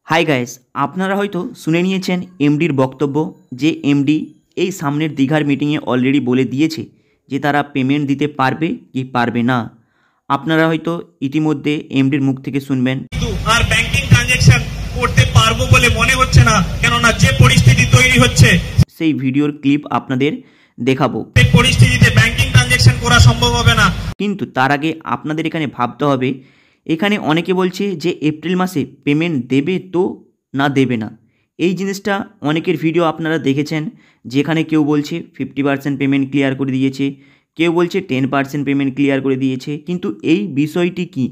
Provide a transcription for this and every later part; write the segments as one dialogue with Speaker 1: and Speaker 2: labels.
Speaker 1: Hi guys, আপনারা হয়তো শুনে নিয়েছেন এমডির বক্তব্য যে এমডি এই সামনের দীঘার মিটিংয়ে অলরেডি বলে দিয়েছে যে তারা পেমেন্ট দিতে পারবে কি পারবে না। আপনারা হয়তো ইতিমধ্যে এমডির মুখ থেকে শুনবেন,
Speaker 2: আর ব্যাংকিং ট্রানজাকশন করতে পারবো বলে মনে হচ্ছে না, কেননা যে পরিস্থিতি তৈরি হচ্ছে
Speaker 1: সেই ভিডিওর ক্লিপ আপনাদের দেখাবো।
Speaker 2: সেই পরিস্থিতিতে ব্যাংকিং ট্রানজাকশন করা সম্ভব হবে না।
Speaker 1: কিন্তু তার আগে আপনাদের এখানে ভাবতে হবে, এখানে অনেকে বলছে যে এপ্রিল মাসে পেমেন্ট দেবে তো না দেবে না। এই জিনিসটা অনেকের ভিডিও আপনারা দেখেছেন, যেখানে কেউ বলছে 50% পেমেন্ট ক্লিয়ার করে দিয়েছে, কেউ বলছে 10% পেমেন্ট ক্লিয়ার করে দিয়েছে। কিন্তু এই বিষয়টি কি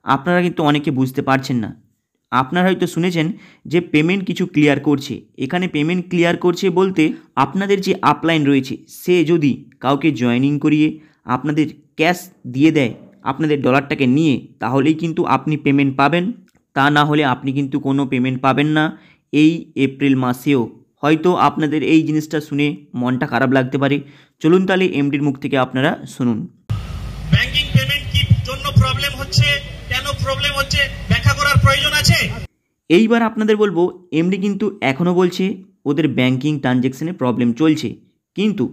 Speaker 1: আপনারা কিন্তু অনেকে বুঝতে পারছেন না। আপনারা হয়তো শুনেছেন যে পেমেন্ট কিছু ক্লিয়ার করছে। এখানে পেমেন্ট ক্লিয়ার করছে বলতে আপনাদের যে আপলাইন রয়েছে সে যদি কাউকে জয়েনিং করিয়ে আপনাদের ক্যাশ দিয়ে দেয় আপনাদের ডলারটাকে নিয়ে, তাহলেই কিন্তু আপনি পেমেন্ট পাবেন। তা না হলে আপনি কিন্তু কোনো পেমেন্ট পাবেন না এই এপ্রিল মাসেও। হয়তো আপনাদের এই জিনিসটা শুনে মনটা খারাপ লাগতে পারে। চলুন তাহলে এমডির মুখ থেকে আপনারা শুনুন।
Speaker 2: ব্যাংকিং পেমেন্ট কি জন্য প্রবলেম হচ্ছে, কেন প্রবলেম হচ্ছে ব্যাখ্যা করার প্রয়োজন আছে।
Speaker 1: এইবার আপনাদের বলবো, এমডি কিন্তু এখনও বলছে ওদের ব্যাংকিং ট্রানজ্যাকশনে প্রবলেম চলছে, কিন্তু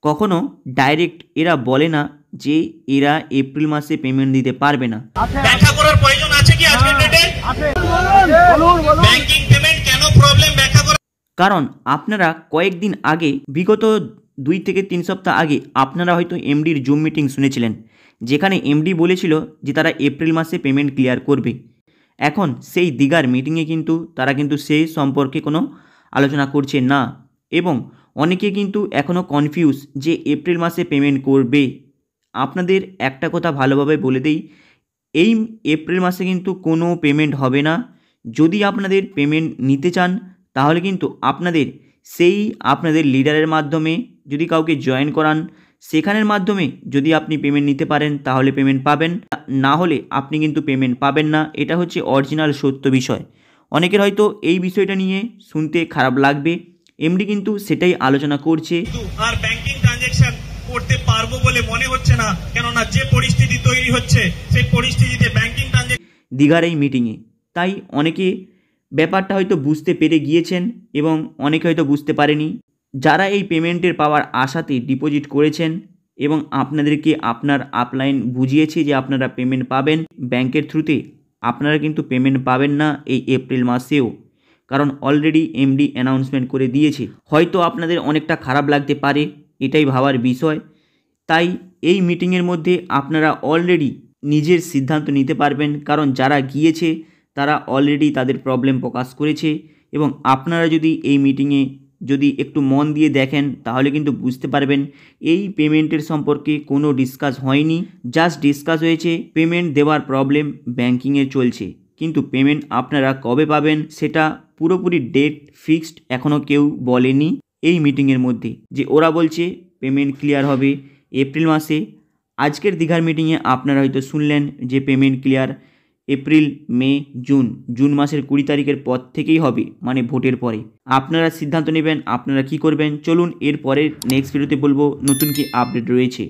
Speaker 1: কখনো ডাইরেক্ট এরা বলে না যে এরা এপ্রিল মাসে পেমেন্ট দিতে পারবে না।
Speaker 2: ব্যাখ্যা করার প্রয়োজন আছে কি আজকের ডেটে? ব্যাংকিং পেমেন্ট কেন প্রবলেম ব্যাখ্যা করা।
Speaker 1: কারণ আপনারা কয়েকদিন আগে, বিগত 2 থেকে 3 সপ্তাহ আগে আপনারা হয়তো এমডির জুম মিটিং শুনেছিলেন, যেখানে এমডি বলেছিল যে তারা এপ্রিল মাসে পেমেন্ট ক্লিয়ার করবে। এখন সেই দীঘার মিটিংয়ে কিন্তু তারা কিন্তু সেই সম্পর্কে কোনো আলোচনা করছে না, এবং অনেকে কিন্তু এখনও কনফিউজ যে এপ্রিল মাসে পেমেন্ট করবে। আপনাদের একটা কথা ভালোভাবে বলে দেই, এই এপ্রিল মাসে কিন্তু কোনো পেমেন্ট হবে না। যদি আপনাদের পেমেন্ট নিতে চান তাহলে কিন্তু আপনাদের লিডারের মাধ্যমে যদি কাউকে জয়েন করান, সেখানের মাধ্যমে যদি আপনি পেমেন্ট নিতে পারেন তাহলে পেমেন্ট পাবেন, না হলে আপনি কিন্তু পেমেন্ট পাবেন না। এটা হচ্ছে অরিজিনাল সত্য বিষয়। অনেকের হয়তো এই বিষয়টা নিয়ে শুনতে খারাপ লাগবে, এমডি কিন্তু সেটাই আলোচনা করছে।
Speaker 2: আর ব্যাংকিং ট্রানজাকশন করতে পারবো বলে মনে হচ্ছে না, কেননা যে পরিস্থিতি তৈরি হচ্ছে সেই পরিস্থিতিতে ব্যাংকিং ট্রানজাকশন
Speaker 1: দীঘার এই মিটিংয়ে। তাই অনেকে ব্যাপারটা হয়তো বুঝতে পেরে গিয়েছেন এবং অনেকে হয়তো বুঝতে পারেনি। যারা এই পেমেন্টের পাওয়ার আশাতে ডিপোজিট করেছেন এবং আপনাদেরকে আপনার আপলাইন বুঝিয়েছে যে আপনারা পেমেন্ট পাবেন ব্যাংকের থ্রুতে, আপনারা কিন্তু পেমেন্ট পাবেন না এই এপ্রিল মাসেও, কারণ অলরেডি এমডি অ্যানাউন্সমেন্ট করে দিয়েছে। হয়তো আপনাদের অনেকটা খারাপ লাগতে পারে, এটাই ভাবার বিষয়। তাই এই মিটিংয়ের মধ্যে আপনারা অলরেডি নিজের সিদ্ধান্ত নিতে পারবেন, কারণ যারা গিয়েছে তারা অলরেডি তাদের প্রবলেম প্রকাশ করেছে। এবং আপনারা যদি এই মিটিংয়ে যদি একটু মন দিয়ে দেখেন তাহলে কিন্তু বুঝতে পারবেন এই পেমেন্টের সম্পর্কে কোনো ডিসকাস হয়নি, জাস্ট ডিসকাস হয়েছে পেমেন্ট দেওয়ার প্রবলেম ব্যাংকিংয়ে চলছে। কিন্তু পেমেন্ট আপনারা কবে পাবেন সেটা পুরোপুরি ডেট ফিক্সড এখনও কেউ বলেনি এই মিটিংয়ের মধ্যে, যে ওরা বলছে পেমেন্ট ক্লিয়ার হবে এপ্রিল মাসে। আজকের দীঘার মিটিংয়ে আপনারা হয়তো শুনলেন যে পেমেন্ট ক্লিয়ার এপ্রিল, মে, জুন মাসের 20 তারিখের পর থেকেই হবে, মানে ভোটের পরে। আপনারা সিদ্ধান্ত নেবেন আপনারা কি করবেন। চলুন এর পরের নেক্সট ভিডিওতে বলবো নতুন কি আপডেট রয়েছে।